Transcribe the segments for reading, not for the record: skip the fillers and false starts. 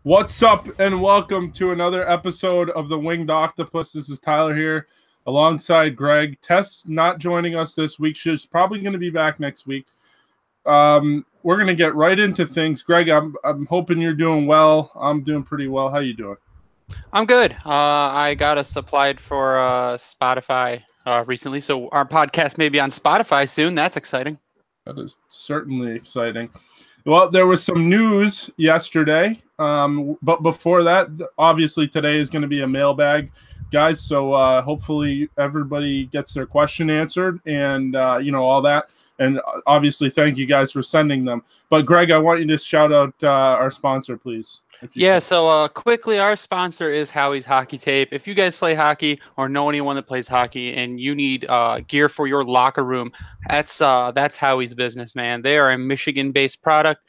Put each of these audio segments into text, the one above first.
What's up, and welcome to another episode of the Winged Octopus. This is Tyler here, alongside Greg. Tess not joining us this week. She's probably going to be back next week. We're going to get right into things. Greg, I'm hoping you're doing well. I'm doing pretty well. How you doing? I'm good. I got us applied for Spotify recently, so our podcast may be on Spotify soon. That's exciting. That is certainly exciting. Well, there was some news yesterday, but before that, obviously today is going to be a mailbag, guys. So hopefully everybody gets their question answered and, all that. And obviously thank you guys for sending them. But Greg, I want you to shout out our sponsor, please. Yeah, so quickly, our sponsor is Howie's Hockey Tape. If you guys play hockey or know anyone that plays hockey and you need gear for your locker room, that's Howie's business, man. They are a Michigan-based product.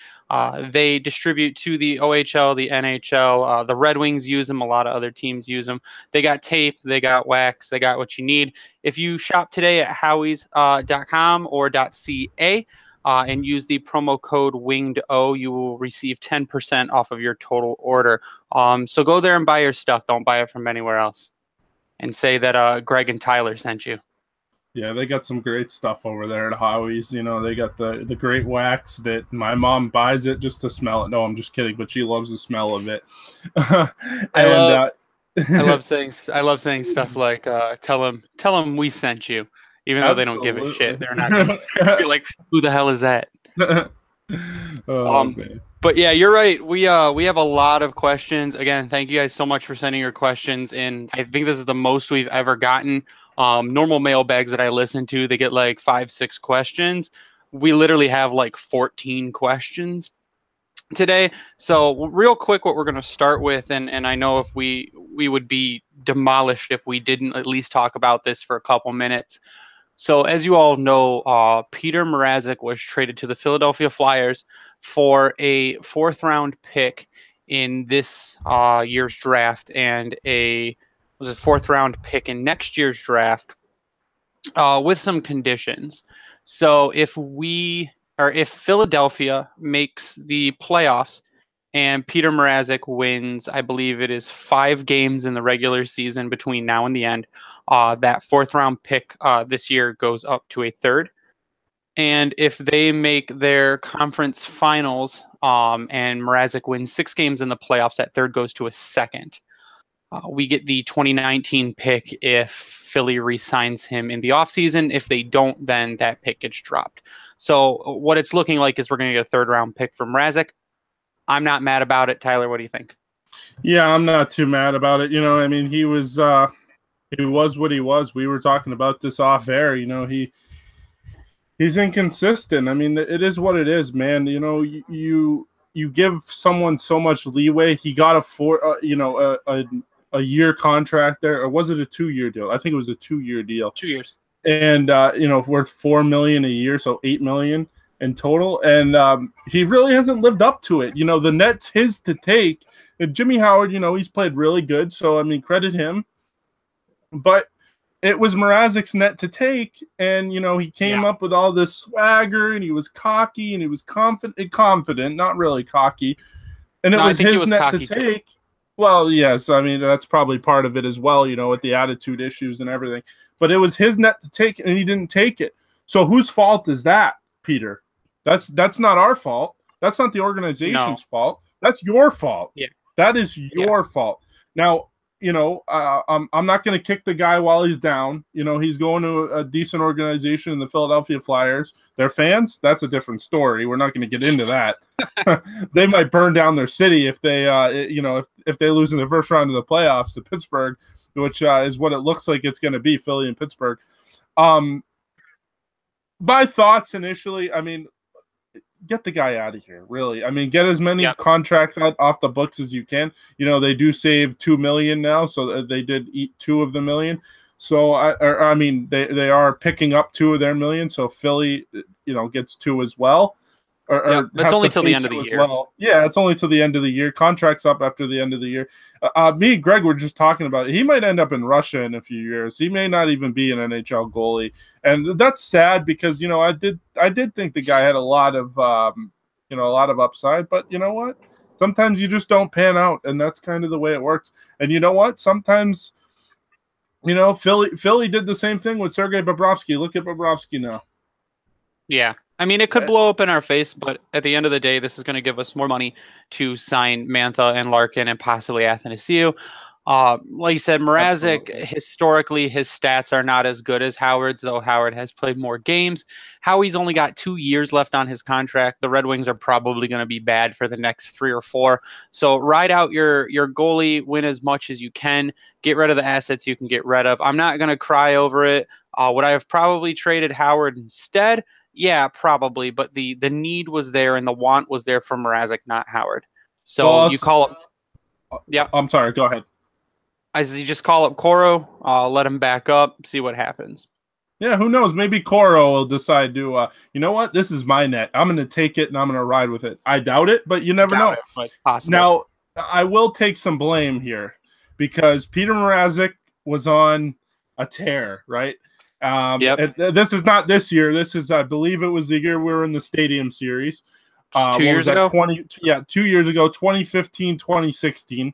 They distribute to the OHL, the NHL. The Red Wings use them. A lot of other teams use them. They got tape. They got wax. They got what you need. If you shop today at howies.com or .ca, and use the promo code WINGEDO, you will receive 10% off of your total order. So go there and buy your stuff. Don't buy it from anywhere else. And say that Greg and Tyler sent you. Yeah, they got some great stuff over there at Howie's. You know, they got the great wax that my mom buys it just to smell it. No, I'm just kidding, but she loves the smell of it. I love saying stuff like tell them we sent you. Even though they don't give a shit, they're not going to be like, who the hell is that? But yeah, you're right. We have a lot of questions. Again, thank you guys so much for sending your questions. And I think this is the most we've ever gotten. Normal mailbags that I listen to, they get like 5-6 questions. We literally have like 14 questions today. So real quick, what we're going to start with, and I know if we would be demolished if we didn't at least talk about this for a couple minutes. So as you all know, Peter Mrazek was traded to the Philadelphia Flyers for a 4th-round pick in this year's draft and a 4th-round pick in next year's draft with some conditions. So if Philadelphia makes the playoffs and Peter Mrazek wins, I believe it is 5 games in the regular season between now and the end, that 4th-round pick this year goes up to a 3rd. And if they make their conference finals and Mrazek wins 6 games in the playoffs, that 3rd goes to a 2nd. We get the 2019 pick if Philly re-signs him in the offseason. If they don't, then that pick gets dropped. So what it's looking like is we're going to get a 3rd-round pick from Mrazek. I'm not mad about it. Tyler, what do you think? Yeah, I'm not too mad about it. You know, I mean, he was what he was. We were talking about this off air. You know, he's inconsistent. I mean, it is what it is, man. You know, you give someone so much leeway. He got a year contract there, or was it a 2-year deal? I think it was a 2-year deal. 2 years. And worth $4 million a year, so $8 million in total, and he really hasn't lived up to it. You know, the net's his to take. And Jimmy Howard, you know, he's played really good, so I mean, credit him. But it was Mrazek's net to take, and you know, he came up with all this swagger, and he was cocky, and he was confident, not really cocky. And it was his net to take. Well, yes, I mean, that's probably part of it as well, you know, with the attitude issues and everything. But it was his net to take, and he didn't take it. So whose fault is that, Peter? That's not our fault. That's not the organization's fault. That's your fault. Yeah. That is your fault. Now, you know, I'm not going to kick the guy while he's down. You know, he's going to a decent organization in the Philadelphia Flyers. Their fans, that's a different story. We're not going to get into that. They might burn down their city if they, if they lose in the 1st round of the playoffs to Pittsburgh, which is what it looks like it's going to be, Philly and Pittsburgh. My thoughts initially, I mean, get the guy out of here, really. I mean, get as many contracts off the books as you can. You know, they do save $2 million now, so they did eat 2 of the million. So, I mean, they are picking up 2 of their million, so Philly, you know, gets 2 as well. That's only till the end of the year. Well. Yeah, it's only till the end of the year. Contract's up after the end of the year. Me and Greg were just talking about it. He might end up in Russia in a few years. He may not even be an NHL goalie, and that's sad because I did think the guy had a lot of upside. But you know what? sometimes you just don't pan out, and that's kind of the way it works. And you know what? Sometimes, Philly did the same thing with Sergei Bobrovsky. Look at Bobrovsky now. Yeah. I mean, it could blow up in our face, but at the end of the day, this is going to give us more money to sign Mantha and Larkin and possibly Athanasiou. Like you said, Mrazek, historically, his stats are not as good as Howard's, though Howard has played more games. Howie's only got 2 years left on his contract. The Red Wings are probably going to be bad for the next 3 or 4. So ride out your goalie, win as much as you can, get rid of the assets you can get rid of. I'm not going to cry over it. Would I have probably traded Howard instead? Yeah, probably. But the need was there and the want was there for Mrazek, not Howard. So you call up. Yeah. I'm sorry. Go ahead. You just call up Coro, let him back up, see what happens. Yeah, who knows? Maybe Coro will decide to, you know what? This is my net. I'm going to take it and I'm going to ride with it. I doubt it, but you never know. But possible. Now, I will take some blame here because Peter Mrazek was on a tear, right? This is not this year. This is, I believe it was the year we were in the Stadium Series. 2 years ago? 2 years ago, 2015, 2016.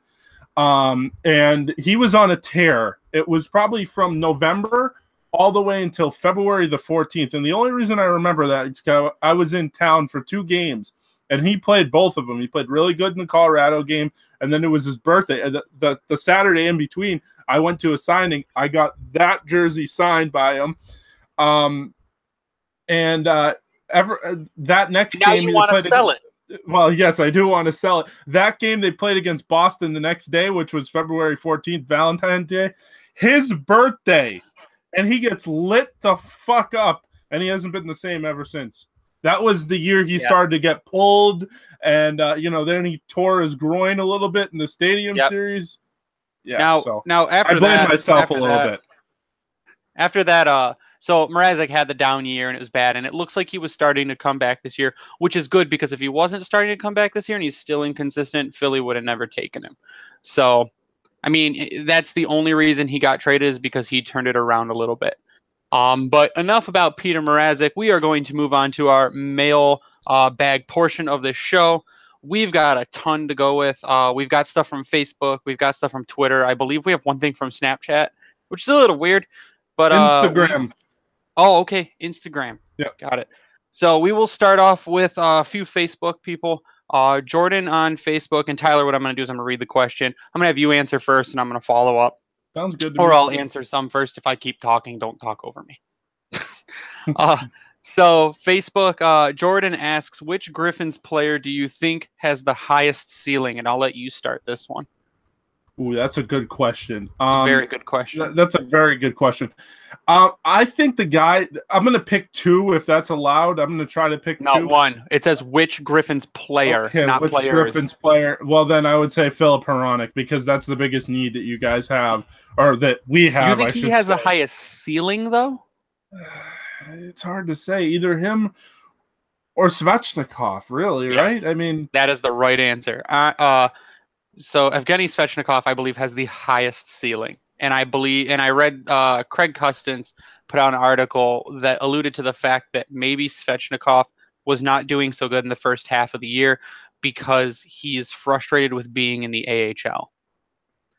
And he was on a tear. It was probably from November all the way until February the 14th. And the only reason I remember that is because I was in town for 2 games, and he played both of them. He played really good in the Colorado game, and then it was his birthday. The Saturday in between, I went to a signing. I got that jersey signed by him. That next now game, you want to sell it. Well, yes, I do want to sell it. That game they played against Boston the next day, which was February 14th, Valentine's Day, his birthday, and he gets lit the fuck up, and he hasn't been the same ever since. That was the year he started to get pulled, and then he tore his groin a little bit in the Stadium Series. Yeah. Now after I blame myself a little bit. After that, so Mrazek had the down year and it was bad, and it looks like he was starting to come back this year, which is good because if he wasn't starting to come back this year and he's still inconsistent, Philly would have never taken him. So, I mean, that's the only reason he got traded is because he turned it around a little bit. But enough about Peter Mrazek. We are going to move on to our mail bag portion of this show. We've got a ton to go with. We've got stuff from Facebook. We've got stuff from Twitter. I believe we have one thing from Snapchat, which is a little weird. But Instagram. Okay. Instagram. Yeah. Got it. So we will start off with a few Facebook people. Jordan on Facebook, and Tyler, what I'm going to do is I'm going to read the question. I'm going to have you answer first, and I'm going to follow up. Sounds good to me. Or I'll answer some first. If I keep talking, don't talk over me. So Facebook, Jordan asks, which Griffins player do you think has the highest ceiling? And I'll let you start this one. Ooh, that's a good question. A very good question. That's a very good question. I think the guy, I'm going to pick 2 if that's allowed. I'm going to try to pick 2. Not 1. It says which Griffins player, not which players. Griffins player. Well, then I would say Philip Hronek because that's the biggest need that you guys have, or that we have. You think he has the highest ceiling, though? It's hard to say. Either him or Svechnikov, really, right? I mean, that is the right answer. So Evgeny Svechnikov, I believe, has the highest ceiling. And I read Craig Custance put out an article that alluded to the fact that maybe Svechnikov was not doing so good in the first half of the year because he is frustrated with being in the AHL.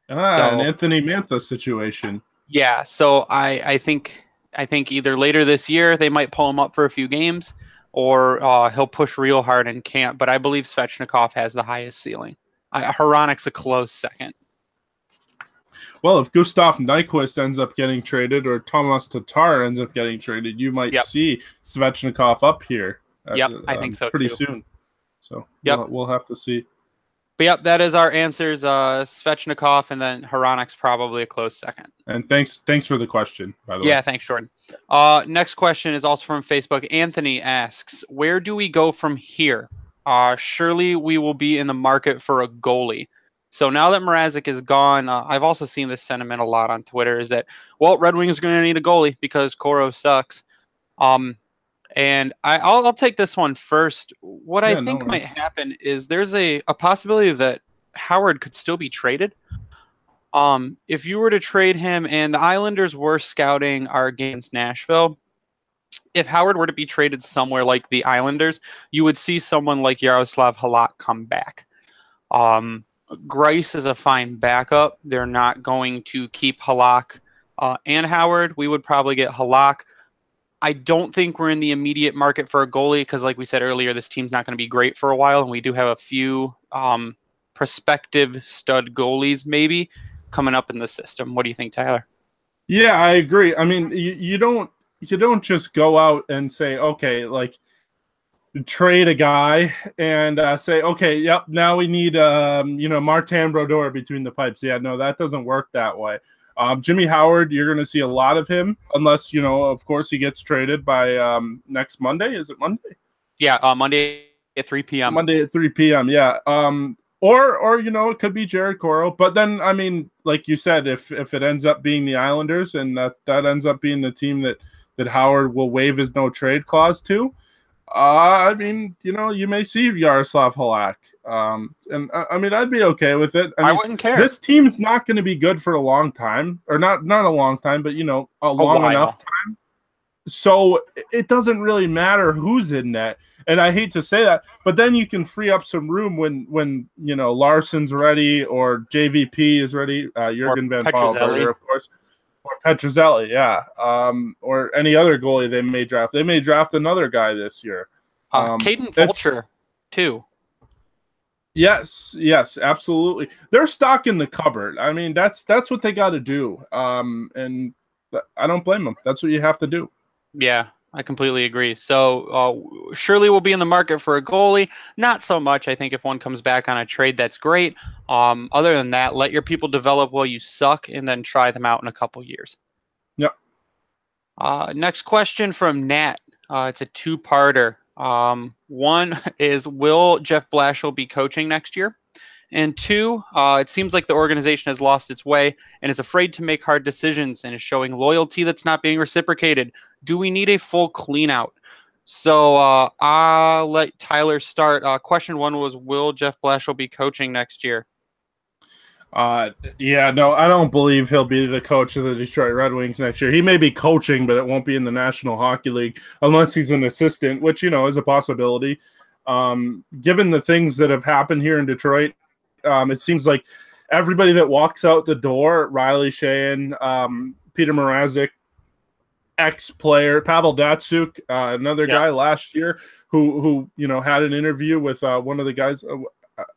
An Anthony Mantha situation. Yeah, so I think either later this year they might pull him up for a few games, or he'll push real hard in camp. But I believe Svechnikov has the highest ceiling. Hronek's a close second. Well, if Gustav Nyquist ends up getting traded or Thomas Tatar ends up getting traded, you might see Svechnikov up here. I think so pretty soon. So we'll have to see. But that is our answers. Svechnikov, and then Hronek's probably a close second. And thanks for the question, by the way. Yeah, thanks, Jordan. Next question is also from Facebook. Anthony asks, where do we go from here? Surely we will be in the market for a goalie. So now that Mrazek is gone, I've also seen this sentiment a lot on Twitter, is that, well, Red Wings are going to need a goalie because Coro sucks. And I'll take this one first. What I think might happen is there's a possibility that Howard could still be traded. If you were to trade him, and the Islanders were scouting our against Nashville, if Howard were to be traded somewhere like the Islanders, you would see someone like Yaroslav Halak come back. Grice is a fine backup. They're not going to keep Halak and Howard. We would probably get Halak. I don't think we're in the immediate market for a goalie because, like we said earlier, this team's not going to be great for a while, and we do have a few prospective stud goalies maybe coming up in the system. What do you think, Tyler? Yeah, I agree. I mean, you don't just go out and say, okay, like trade a guy and say, okay, yep, now we need Martin Brodeur between the pipes. Yeah, no, that doesn't work that way. Jimmy Howard, you're going to see a lot of him unless, of course, he gets traded by next Monday. Is it Monday? Yeah, Monday at 3 p.m. Monday at 3 p.m. Yeah. Or it could be Jared Coro. But then, I mean, like you said, if it ends up being the Islanders and that ends up being the team that Howard will waive his no trade clause to, I mean, you may see Yaroslav Halak. And I mean, I'd be okay with it. I wouldn't care. This team's not going to be good for a long time, or not a long time, but a long enough time. So it doesn't really matter who's in net. And I hate to say that, but then you can free up some room when Larson's ready or JVP is ready, Jurgen Van Paulberger, of course. Or Petruzzelli, yeah. Or any other goalie they may draft. They may draft another guy this year. Caden Fulcher, too. Yes, absolutely. They're stocking the cupboard. I mean, that's what they got to do. And I don't blame them. That's what you have to do. Yeah, I completely agree. So surely we'll be in the market for a goalie. Not so much. I think if one comes back on a trade, that's great. Other than that, let your people develop while you suck and then try them out in a couple years. Yep. Next question from Nat. It's a two-parter. One is, will Jeff Blashill be coaching next year? And two, it seems like the organization has lost its way and is afraid to make hard decisions and is showing loyalty that's not being reciprocated. Do we need a full clean-out? So I'll let Tyler start. Question one was, will Jeff Blashill be coaching next year? Yeah, no, I don't believe he'll be the coach of the Detroit Red Wings next year. He may be coaching, but it won't be in the National Hockey League unless he's an assistant, which, is a possibility. Given the things that have happened here in Detroit, it seems like everybody that walks out the door, Riley Sheahan, Peter Mrazek, ex-player, Pavel Datsyuk, another guy last year who had an interview with one of the guys,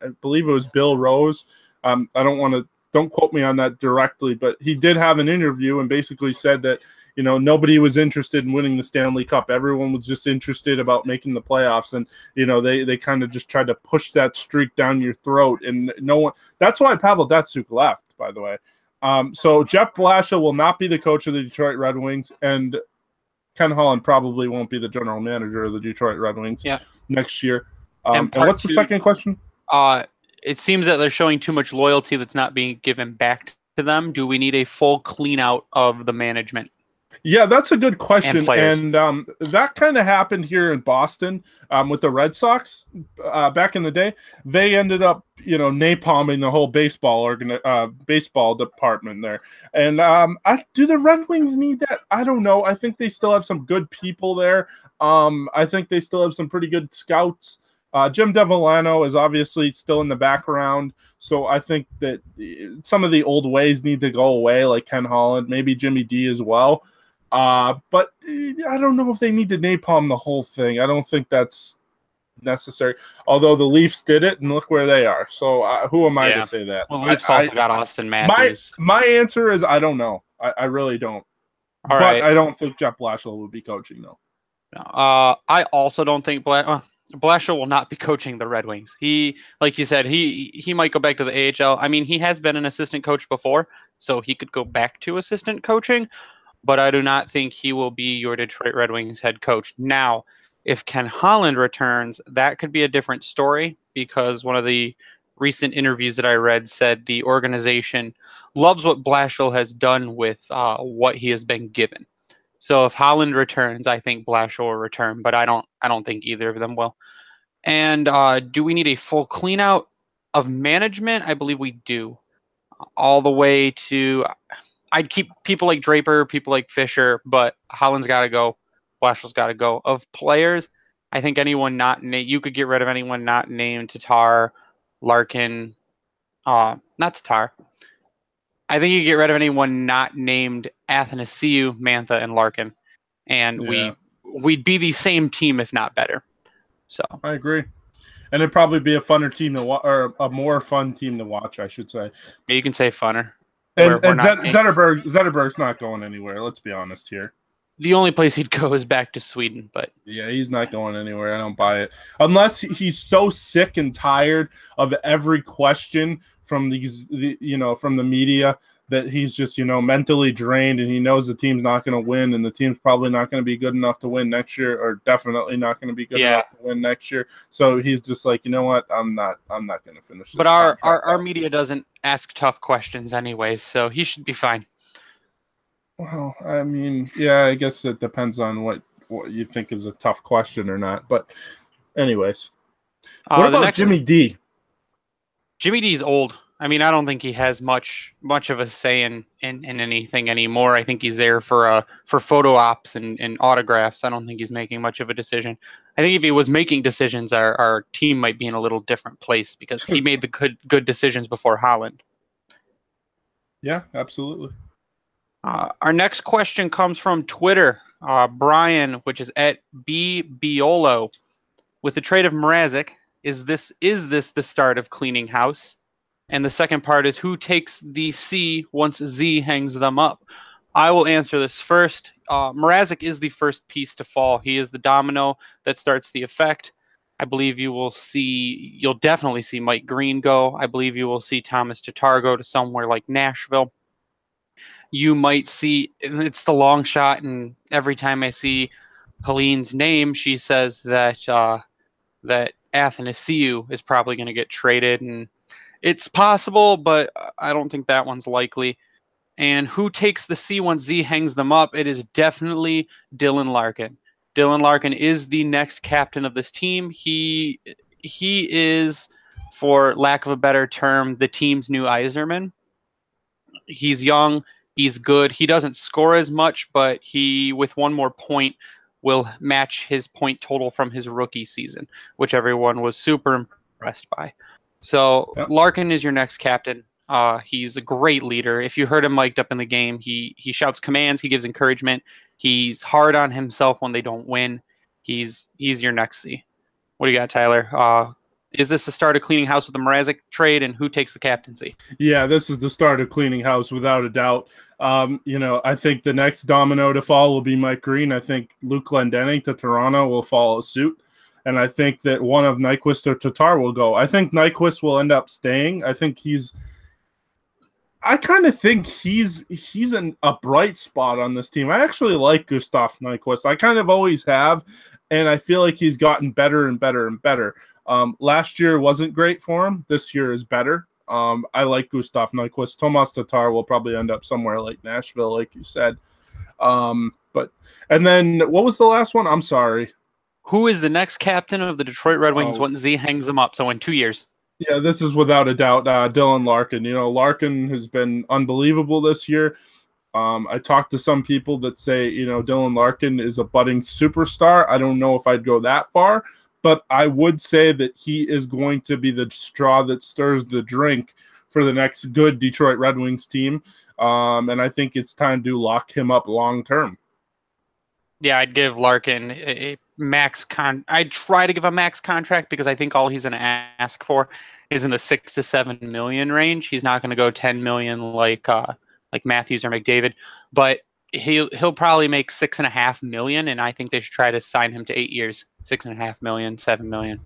I believe it was Bill Rose. Don't quote me on that directly, but he did have an interview and basically said that, nobody was interested in winning the Stanley Cup. Everyone was just interested about making the playoffs. And, they kind of just tried to push that streak down your throat. And no one, that's why Pavel Datsyuk left, by the way. So Jeff Blashill will not be the coach of the Detroit Red Wings, and Ken Holland probably won't be the general manager of the Detroit Red Wings next year. And what's the second question? It seems that they're showing too much loyalty that's not being given back to them. Do we need a full clean out of the management? Yeah, that's a good question. And that kind of happened here in Boston with the Red Sox back in the day. They ended up, napalming the whole baseball department there. And do the Red Wings need that? I don't know. I think they still have some good people there. I think they still have some pretty good scouts. Jim Devellano is obviously still in the background, so I think that some of the old ways need to go away, like Ken Holland, maybe Jimmy D as well. But I don't know if they need to napalm the whole thing. I don't think that's necessary. Although the Leafs did it, and look where they are. So who am I to say that? Well, the Leafs also got Austin Matthews. My answer is I don't know. I really don't. But I don't think Jeff Blashill will be coaching, though. I also don't think Blashill will not be coaching the Red Wings. He, like you said, he might go back to the AHL. I mean, he has been an assistant coach before, so he could go back to assistant coaching, but I do not think he will be your Detroit Red Wings head coach. Now, if Ken Holland returns, that could be a different story, because one of the recent interviews that I read said the organization loves what Blashill has done with what he has been given. So if Holland returns, I think Blashill will return, but I don't think either of them will. And do we need a full cleanout of management? I believe we do. All the way to, I'd keep people like Draper, people like Fisher, but Holland's got to go. Blashill's got to go. Of players, I think anyone not named, you could get rid of anyone not named Tatar Larkin, not Tatar. I think you get rid of anyone not named Athanasiou, Mantha, and Larkin, and we'd be the same team if not better. So I agree, and it'd probably be a funner team to watch, or a more fun team to watch, I should say. You can say funner. And Zetterberg's not going anywhere. Let's be honest here. The only place he'd go is back to Sweden, but yeah, he's not going anywhere. I don't buy it unless he's so sick and tired of every question from from the media that he's just mentally drained and he knows the team's not going to win and the team's probably not going to be good enough to win next year, or definitely not going to be good enough to win next year. So he's just like, you know what, I'm not going to finish this. But our media doesn't ask tough questions anyway, so he should be fine. Well, I mean, yeah, I guess it depends on what you think is a tough question or not. But anyways, what about Jimmy D? Jimmy D is old. I mean, I don't think he has much of a say in anything anymore. I think he's there for photo ops and autographs. I don't think he's making much of a decision. I think if he was making decisions, our team might be in a little different place because he made the good decisions before Holland. Yeah, absolutely. Our next question comes from Twitter. Brian, which is at BBiolo. With the trade of Mrazek, is this the start of cleaning house? And the second part is, who takes the C once Z hangs them up? I will answer this first. Mrazek is the first piece to fall. He is the domino that starts the effect. I believe you'll definitely see Mike Green go. I believe you will see Thomas Tatar go to somewhere like Nashville. You might see, and it's the long shot, and every time I see Helene's name, she says that that Athanasiou is probably going to get traded, and it's possible, but I don't think that one's likely. And who takes the C once Z hangs them up? It is definitely Dylan Larkin. Dylan Larkin is the next captain of this team. He is, for lack of a better term, the team's new Yzerman. He's young. He's good. He doesn't score as much, but he, with one more point, will match his point total from his rookie season, which everyone was super impressed by. So Larkin is your next captain. He's a great leader. If you heard him mic'd up in the game, he shouts commands. He gives encouragement. He's hard on himself when they don't win. He's your next C. What do you got, Tyler? Is this the start of cleaning house with the Mrazek trade, and who takes the captaincy? Yeah, this is the start of cleaning house without a doubt. I think the next domino to fall will be Mike Green. I think Luke Glendening to Toronto will follow suit. And I think that one of Nyquist or Tatar will go. I think Nyquist will end up staying. I kind of think he's a bright spot on this team. I actually like Gustav Nyquist. I kind of always have, and I feel like he's gotten better and better and better. Last year wasn't great for him. This year is better. I like Gustav Nyquist. Tomas Tatar will probably end up somewhere like Nashville, like you said. And then what was the last one? I'm sorry. Who is the next captain of the Detroit Red Wings once Z hangs them up? So in 2 years. Yeah, this is without a doubt Dylan Larkin. Larkin has been unbelievable this year. I talked to some people that say, Dylan Larkin is a budding superstar. I don't know if I'd go that far, but I would say that he is going to be the straw that stirs the drink for the next good Detroit Red Wings team. And I think it's time to lock him up long term. Yeah, I'd give Larkin a max I'd try to give a max contract because I think all he's going to ask for is in the $6 to $7 million range. He's not going to go $10 million like Matthews or McDavid, but he'll probably make $6.5 million, and I think they should try to sign him to 8 years, $6.5 million, $7 million,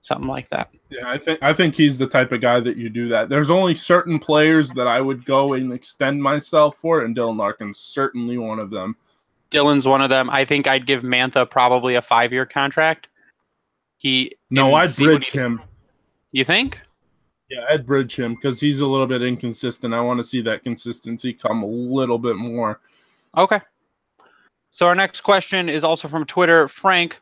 something like that. Yeah, I think he's the type of guy that you do that. There's only certain players that I would go and extend myself for, and Dylan Larkin's certainly one of them. Dylan's one of them. I think I'd give Mantha probably a 5-year contract. I'd bridge him. You think? Yeah, I'd bridge him because he's a little bit inconsistent. I want to see that consistency come a little bit more. Okay. So our next question is also from Twitter, Frank,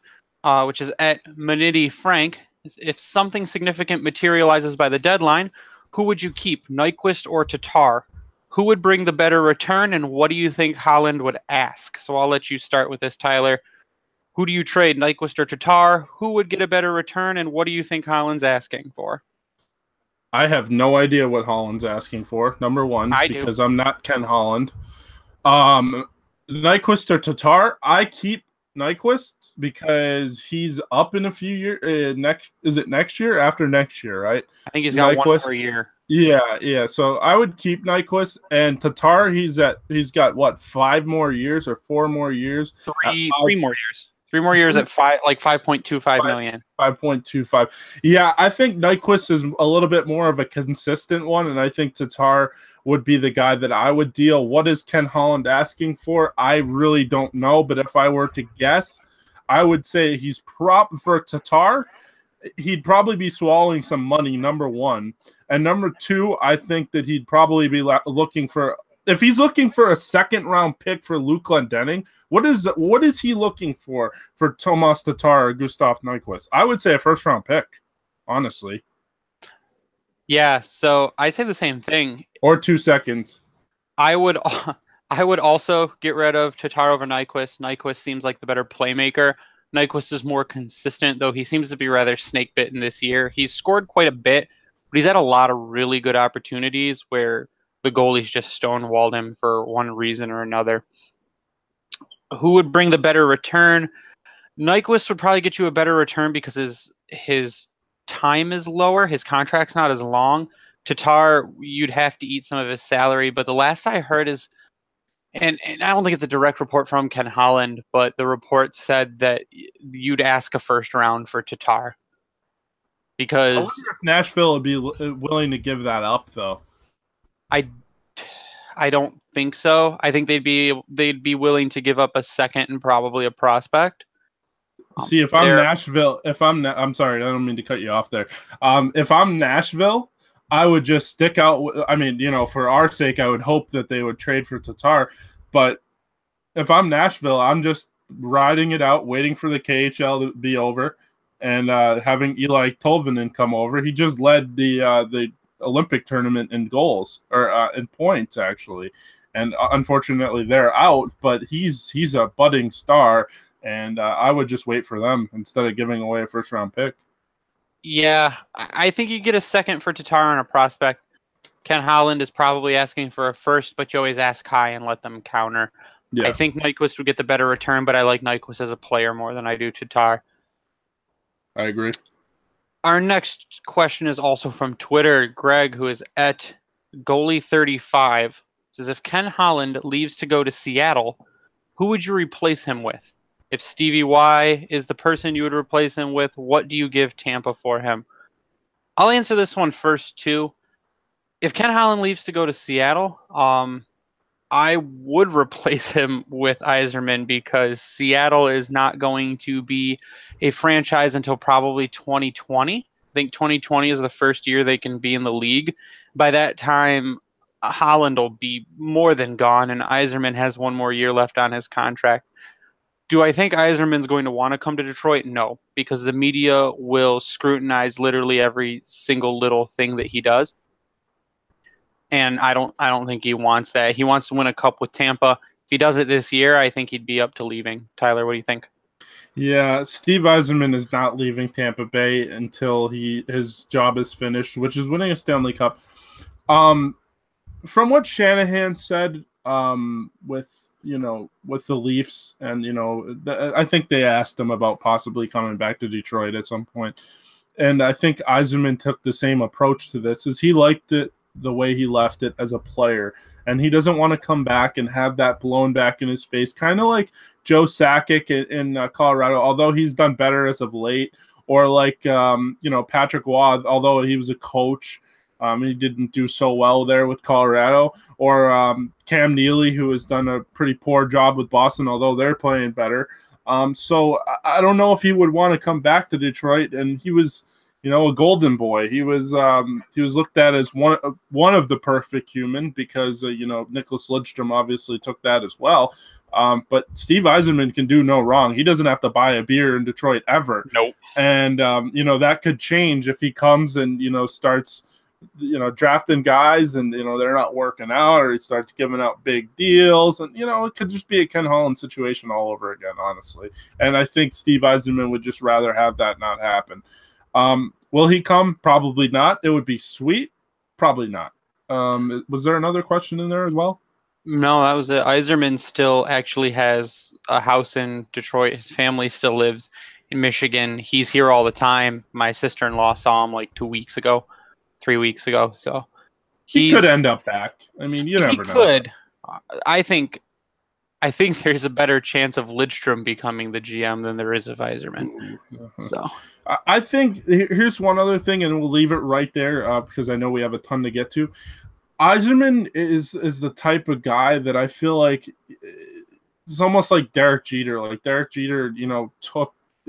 which is at Maniti Frank. If something significant materializes by the deadline, who would you keep, Nyquist or Tatar? Who would bring the better return, and what do you think Holland would ask? So I'll let you start with this, Tyler. Who do you trade, Nyquist or Tatar? Who would get a better return, and what do you think Holland's asking for? I have no idea what Holland's asking for. Number one, I do. because I'm not Ken Holland. Um, Nyquist or Tatar? I keep Nyquist because he's up in a few years. Next, is it next year? After next year, right? I think he's got one Nyquist. more year. Yeah. So I would keep Nyquist and Tatar. He's got what, 5 more years or 4 more years at Three more years. 3 more years at 5.25 million. 5.25. Yeah, I think Nyquist is a little bit more of a consistent one, and I think Tatar would be the guy that I would deal. What is Ken Holland asking for? I really don't know, but if I were to guess, I would say he's for Tatar. He'd probably be swallowing some money, number one. And number two, I think that he'd probably be looking for, if he's looking for a second round pick for Luke Glendening, what is he looking for Tomas Tatar or Gustav Nyquist? I would say a first round pick, honestly. Yeah, so I say the same thing. Or 2 seconds. I would also get rid of Tatar over Nyquist. Nyquist seems like the better playmaker. Nyquist is more consistent, though he seems to be rather snake bitten this year. He's scored quite a bit, but he's had a lot of really good opportunities where the goalie's just stonewalled him for one reason or another. Who would bring the better return? Nyquist would probably get you a better return because his time is lower. His contract's not as long. Tatar, you'd have to eat some of his salary, but the last I heard is, and I don't think it's a direct report from Ken Holland, but the report said that you'd ask a first round for Tatar. Because I wonder if Nashville would be willing to give that up, though. I don't think so. I think they'd be willing to give up a second and probably a prospect. See, if I'm Nashville, I'm sorry, I don't mean to cut you off there. If I'm Nashville, I would just stick out. I mean, for our sake, I would hope that they would trade for Tatar. But if I'm Nashville, I'm just riding it out, waiting for the KHL to be over, and having Eli Tolvanen come over. He just led the Olympic tournament in goals or in points, actually. And unfortunately, they're out. But he's a budding star. And I would just wait for them instead of giving away a first-round pick. Yeah, I think you get a second for Tatar and a prospect. Ken Holland is probably asking for a first, but you always ask high and let them counter. Yeah. I think Nyquist would get the better return, but I like Nyquist as a player more than I do Tatar. I agree. Our next question is also from Twitter. Greg, who is at goalie35, says, if Ken Holland leaves to go to Seattle, who would you replace him with? If Stevie Y is the person you would replace him with, what do you give Tampa for him? I'll answer this one first, too. If Ken Holland leaves to go to Seattle, I would replace him with Yzerman because Seattle is not going to be a franchise until probably 2020. I think 2020 is the first year they can be in the league. By that time, Holland will be more than gone, and Yzerman has one more year left on his contract. Do I think Yzerman's going to want to come to Detroit? No, because the media will scrutinize literally every single little thing that he does. And I don't think he wants that. He wants to win a cup with Tampa. If he does it this year, I think he'd be up to leaving. Tyler, what do you think? Yeah, Steve Yzerman is not leaving Tampa Bay until his job is finished, which is winning a Stanley Cup. From what Shanahan said, with the Leafs, and I think they asked him about possibly coming back to Detroit at some point, and I think Yzerman took the same approach to this, as he liked it the way he left it as a player, and he doesn't want to come back and have that blown back in his face, kind of like Joe Sakic in Colorado, although he's done better as of late, or like Patrick Waugh, although he was a coach. He didn't do so well there with Colorado, or Cam Neely, who has done a pretty poor job with Boston, although they're playing better. So I don't know if he would want to come back to Detroit. And he was, a golden boy. He was looked at as one of the perfect human because Nicholas Lidstrom obviously took that as well. But Steve Yzerman can do no wrong. He doesn't have to buy a beer in Detroit ever. Nope. And that could change if he comes and starts drafting guys and they're not working out, or he starts giving out big deals, and it could just be a Ken Holland situation all over again, honestly. And I think Steve Yzerman would just rather have that not happen. Will he come? Probably not. It would be sweet. Probably not. Was there another question in there as well? No, that was it. Iserman still actually has a house in Detroit. His family still lives in Michigan. He's here all the time. My sister-in-law saw him like 2 weeks ago, 3 weeks ago. So He could he's end up back. I mean, you he never know. could. I think I think there's a better chance of Lidstrom becoming the GM than there is of Iserman. So I think here's one other thing, and we'll leave it right there because I know we have a ton to get to. Iserman is the type of guy that I feel like it's almost like Derek Jeter. Like Derek Jeter,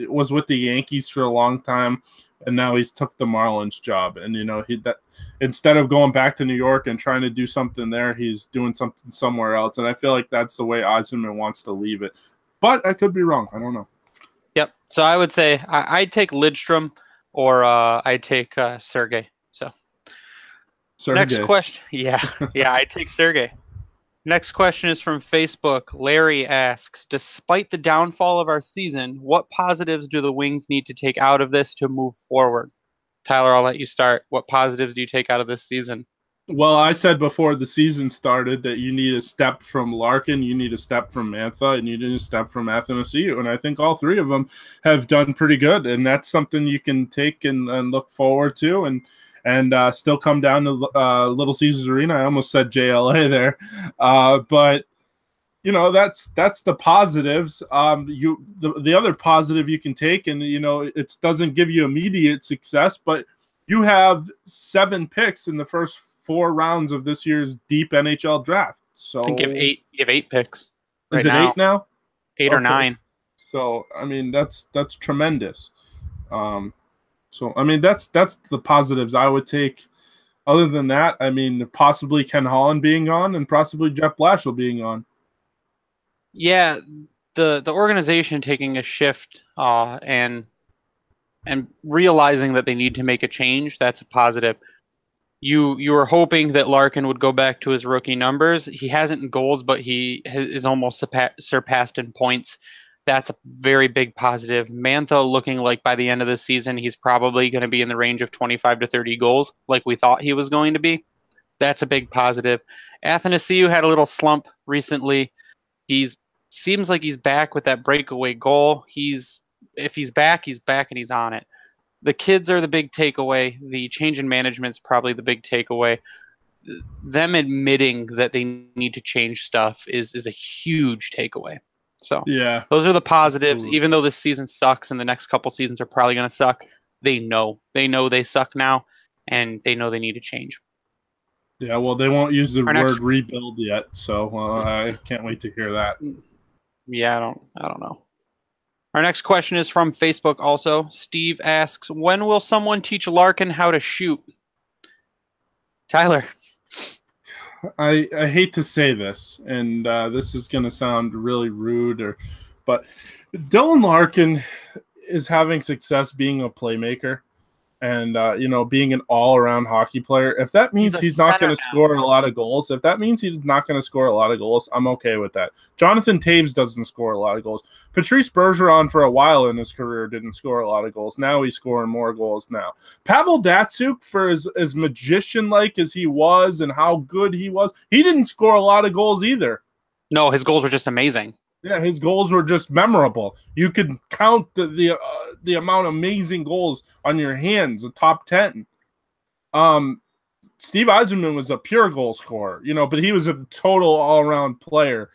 was with the Yankees for a long time, and now he's took the Marlins job. And instead of going back to New York and trying to do something there, he's doing something somewhere else. And I feel like that's the way Iserman wants to leave it. But I could be wrong. I don't know. Yep. So I would say I'd take Lidstrom or I'd take Sergey. So Sergey. Next question. Yeah, I'd take Sergey. Next question is from Facebook. Larry asks, despite the downfall of our season, what positives do the Wings need to take out of this to move forward? Tyler, I'll let you start. What positives do you take out of this season? Well, I said before the season started that you need a step from Larkin, you need a step from Mantha, and you need a step from Athanasiou. And I think all three of them have done pretty good. And that's something you can take and look forward to and still come down to Little Caesars Arena. I almost said JLA there. But that's the positives. The other positive you can take, and it doesn't give you immediate success, but you have 7 picks in the first 4 rounds of this year's deep NHL draft. So I think you have 8 picks. Is it 8 now? 8 or 9. So I mean that's tremendous. So I mean that's the positives I would take. Other than that, I mean possibly Ken Holland being on and possibly Jeff Blashill being on. Yeah, the organization taking a shift and realizing that they need to make a change, that's a positive. You were hoping that Larkin would go back to his rookie numbers. He hasn't in goals, but he is almost surpassed in points. That's a very big positive. Mantha looking like by the end of the season, he's probably going to be in the range of 25 to 30 goals like we thought he was going to be. That's a big positive. Athanasiou had a little slump recently. Seems like he's back with that breakaway goal. If he's back and he's on it. The kids are the big takeaway. The change in management is probably the big takeaway. Them admitting that they need to change stuff is a huge takeaway. So yeah, those are the positives. Absolutely. Even though this season sucks and the next couple seasons are probably going to suck, they know they suck now, and they know they need to change. Yeah, well, they won't use the word rebuild yet, so I can't wait to hear that. Yeah, I don't know. Our next question is from Facebook also. Steve asks, when will someone teach Larkin how to shoot? Tyler. I hate to say this, and this is going to sound really rude, but Dylan Larkin is having success being a playmaker and, being an all-around hockey player. If that means he's not going to score a lot of goals, I'm okay with that. Jonathan Taves doesn't score a lot of goals. Patrice Bergeron, for a while in his career, didn't score a lot of goals. Now he's scoring more goals now. Pavel Datsyuk, for as magician-like as he was and how good he was, he didn't score a lot of goals either. No, his goals were just amazing. Yeah, his goals were just memorable. You could count the amount of amazing goals on your hands, the top 10. Steve Yzerman was a pure goal scorer, but he was a total all-around player.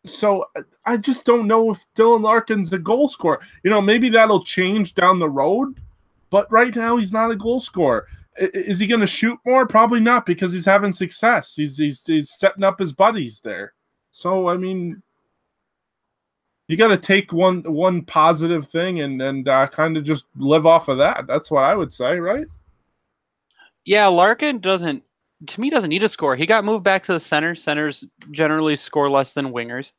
So I just don't know if Dylan Larkin's a goal scorer. Maybe that'll change down the road, but right now he's not a goal scorer. Is he going to shoot more? Probably not, because he's having success. He's setting up his buddies there. So, I mean, you got to take one positive thing and kind of just live off of that. That's what I would say, right? Yeah, Larkin doesn't need to score. He got moved back to the center. Centers generally score less than wingers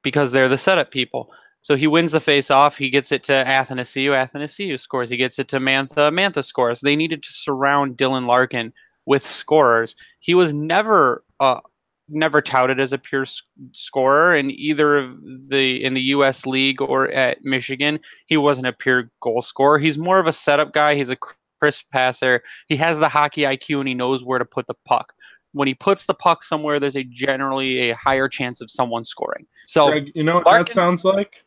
because they're the setup people. So he wins the face-off. He gets it to Athanasiou. Athanasiou scores. He gets it to Mantha. Mantha scores. They needed to surround Dylan Larkin with scorers. He was never never touted as a pure scorer in either of in the U.S. League or at Michigan. He wasn't a pure goal scorer. He's more of a setup guy. He's a crisp passer. He has the hockey IQ and he knows where to put the puck. When he puts the puck somewhere, there's generally a higher chance of someone scoring. So, Greg, you know what that sounds like?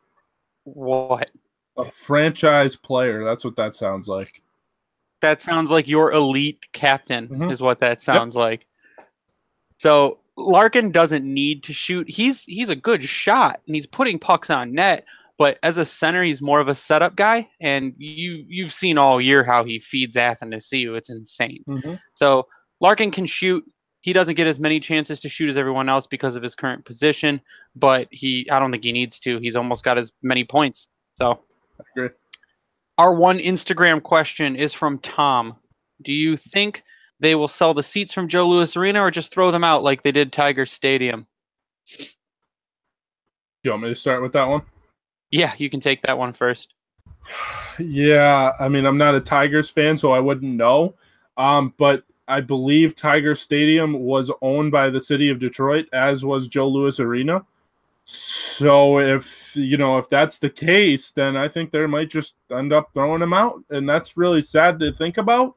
What? A franchise player. That's what that sounds like. That sounds like your elite captain is what that sounds like. So Larkin doesn't need to shoot. He's a good shot and he's putting pucks on net, but as a center, he's more of a setup guy. And you've seen all year how he feeds Athanasiou. It's insane. So Larkin can shoot. He doesn't get as many chances to shoot as everyone else because of his current position, but I don't think he needs to. He's almost got as many points. So I agree. Our one Instagram question is from Tom. Do you think they will sell the seats from Joe Louis Arena or just throw them out like they did Tiger Stadium? You want me to start with that one? Yeah, you can take that one first. Yeah, I mean, I'm not a Tigers fan, so I wouldn't know. But I believe Tiger Stadium was owned by the city of Detroit, as was Joe Louis Arena. So if that's the case, then I think they might just end up throwing them out, and that's really sad to think about.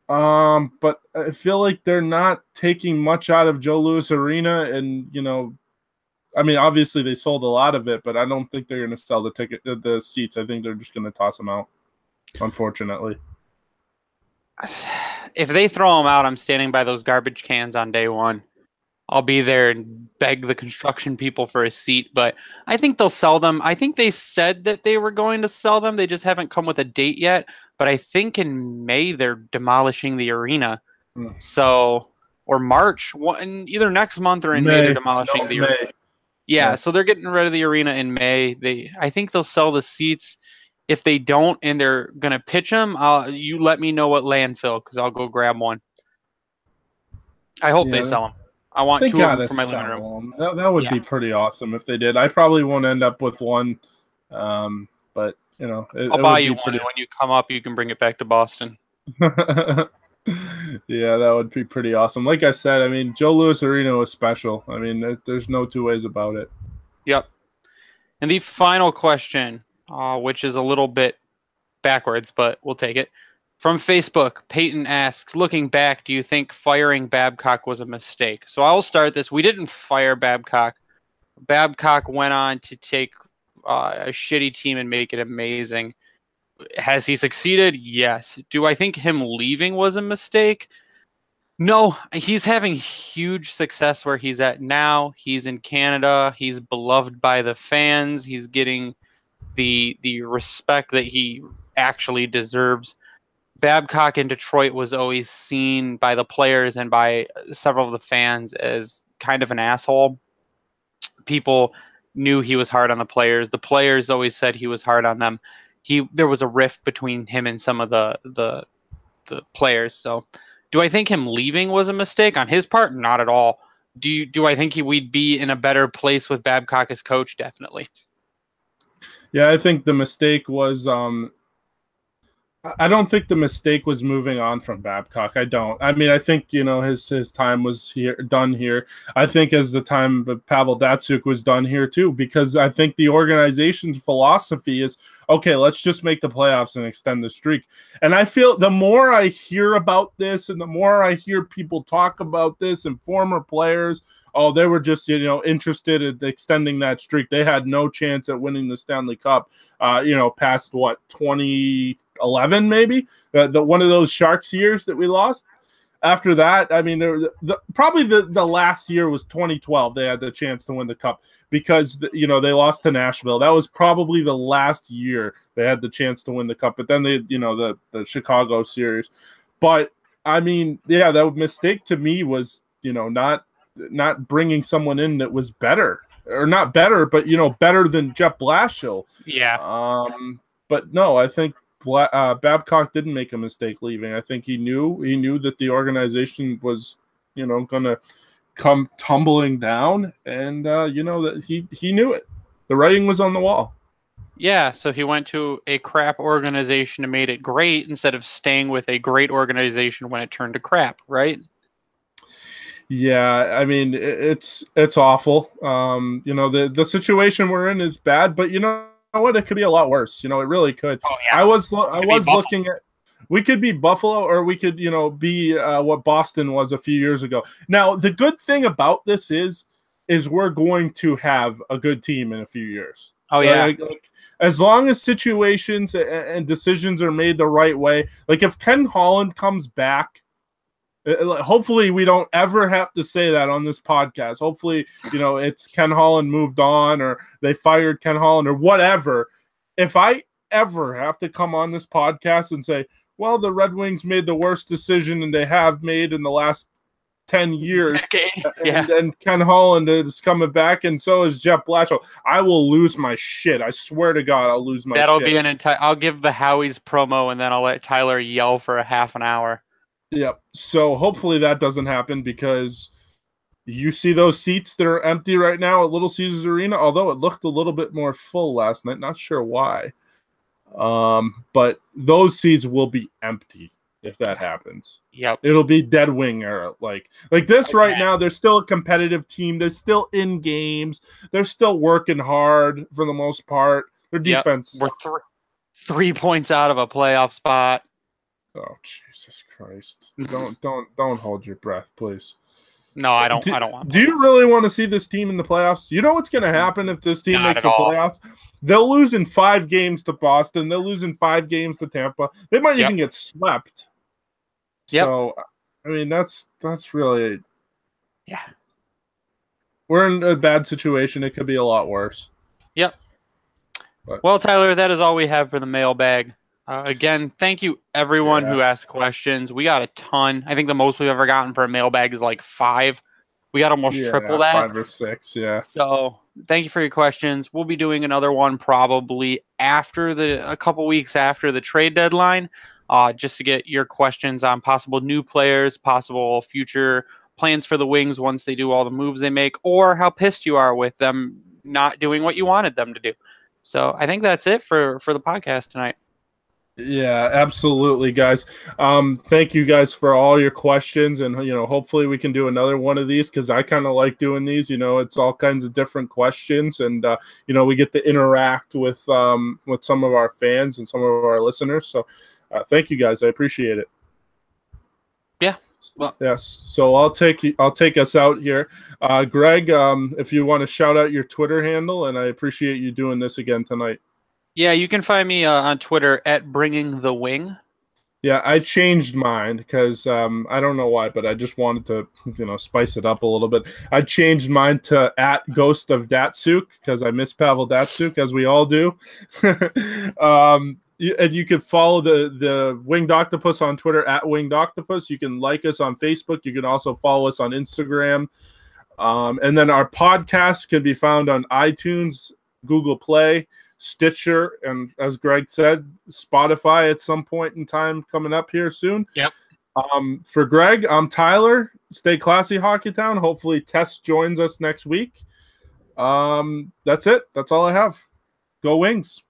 But I feel like they're not taking much out of Joe Louis Arena, and I mean, obviously they sold a lot of it, but I don't think they're going to sell the seats. I think they're just going to toss them out, unfortunately. If they throw them out, I'm standing by those garbage cans on day one. I'll be there and beg the construction people for a seat, but I think they'll sell them. I think they said that they were going to sell them. They just haven't come with a date yet, but I think in May they're demolishing the arena. So, or March, either next month or in May they're demolishing the arena. Yeah, so they're getting rid of the arena in May. I think they'll sell the seats. If they don't and they're going to pitch them, you let me know what landfill because I'll go grab one. I hope they sell them. I want two of them for my living room. That would be pretty awesome if they did. I probably won't end up with one, but I'll buy you one. And when you come up, you can bring it back to Boston. Yeah, that would be pretty awesome. Like I said, I mean, Joe Louis Arena was special. I mean, there's no two ways about it. Yep. And the final question, which is a little bit backwards, but we'll take it. From Facebook, Peyton asks, looking back, do you think firing Babcock was a mistake? So I'll start this. We didn't fire Babcock. Babcock went on to take a shitty team and make it amazing. Has he succeeded? Yes. Do I think him leaving was a mistake? No. He's having huge success where he's at now. He's in Canada. He's beloved by the fans. He's getting the respect that he actually deserves. Babcock in Detroit was always seen by the players and by several of the fans as kind of an asshole. People knew he was hard on the players. The players always said he was hard on them. There was a rift between him and some of the players. So, do I think him leaving was a mistake on his part? Not at all. Do I think we'd be in a better place with Babcock as coach? Definitely. Yeah, I think the mistake was I don't think the mistake was moving on from Babcock. I don't. I mean, I think, his time was done here. I think as the time of Pavel Datsyuk was done here too, because I think the organization's philosophy is, okay, let's just make the playoffs and extend the streak. And I feel the more I hear about this and the more I hear people talk about this and former players, they were just, interested in extending that streak. They had no chance at winning the Stanley Cup, past 2011 maybe? The one of those Sharks years that we lost. After that, I mean, probably the last year was 2012. They had the chance to win the Cup because, they lost to Nashville. That was probably the last year they had the chance to win the Cup. But then the Chicago series. But, I mean, yeah, that mistake to me was, not bringing someone in that was better, or not better, but better than Jeff Blashill. Yeah. But no, I think Babcock didn't make a mistake leaving. I think he knew that the organization was going to come tumbling down, and that he knew it. The writing was on the wall. Yeah, so he went to a crap organization and made it great instead of staying with a great organization when it turned to crap, right? Yeah, I mean it's awful. You know, the situation we're in is bad, but you know what? It could be a lot worse. You know, it really could. Oh I yeah, was could be Buffalo. looking at, we could be Buffalo, or we could, you know, be what Boston was a few years ago. Now, the good thing about this is we're going to have a good team in a few years. Oh yeah, Like, as long as situations and decisions are made the right way. Like if Ken Holland comes back, hopefully we don't ever have to say that on this podcast. Hopefully, you know, it's Ken Holland moved on, or they fired Ken Holland, or whatever. If I ever have to come on this podcast and say, well, the Red Wings made the worst decision and they have made in the last 10 years, and Ken Holland is coming back, and so is Jeff Blashill, I will lose my shit. I swear to God, I'll lose my shit. That'll be an entire. I'll give the Howie's promo, and then I'll let Tyler yell for a half an hour. Yep. So hopefully that doesn't happen, because you see those seats that are empty right now at Little Caesars Arena, although it looked a little bit more full last night. Not sure why. But those seats will be empty if that happens. Yep. It'll be dead wing era. Like this right now, they're still a competitive team. They're still in games. They're still working hard for the most part. Their defense. We're 3 points out of a playoff spot. Oh, Jesus Christ. Don't hold your breath, please. No, I don't want that. Do you really want to see this team in the playoffs? You know what's going to happen if this team makes the playoffs? They'll lose in 5 games to Boston. They'll lose in 5 games to Tampa. They might even get swept. Yep. So, I mean, that's really... Yeah. We're in a bad situation. It could be a lot worse. Yep. But, well, Tyler, that is all we have for the mailbag. Again, thank you everyone who asked questions. We got a ton. I think the most we've ever gotten for a mailbag is like 5. We got almost triple that. 5 or 6, yeah. So thank you for your questions. We'll be doing another one probably after a couple weeks after the trade deadline, just to get your questions on possible new players, possible future plans for the Wings once they do all the moves they make, or how pissed you are with them not doing what you wanted them to do. So I think that's it for the podcast tonight. Yeah, absolutely, guys. Thank you guys for all your questions, and you know, hopefully we can do another one of these, because I kind of like doing these. You know, it's all kinds of different questions, and you know, we get to interact with some of our fans and some of our listeners. So, thank you guys. I appreciate it. Yeah. Well, yes. So I'll take us out here, Greg. If you want to shout out your Twitter handle, and I appreciate you doing this again tonight. Yeah, you can find me on Twitter at @BringingTheWing. Yeah, I changed mine because I don't know why, but I just wanted to, you know, spice it up a little bit. I changed mine to @GhostOfDatsuk because I miss Pavel Datsuk, as we all do. And you can follow the Winged Octopus on Twitter @Winged Octopus. You can like us on Facebook. You can also follow us on Instagram. And then our podcast can be found on iTunes, Google Play, Stitcher, and as Greg said, Spotify at some point in time coming up here soon. Yep. For Greg, I'm Tyler. Stay classy, Hockeytown. Hopefully Tess joins us next week. That's it. That's all I have. Go Wings.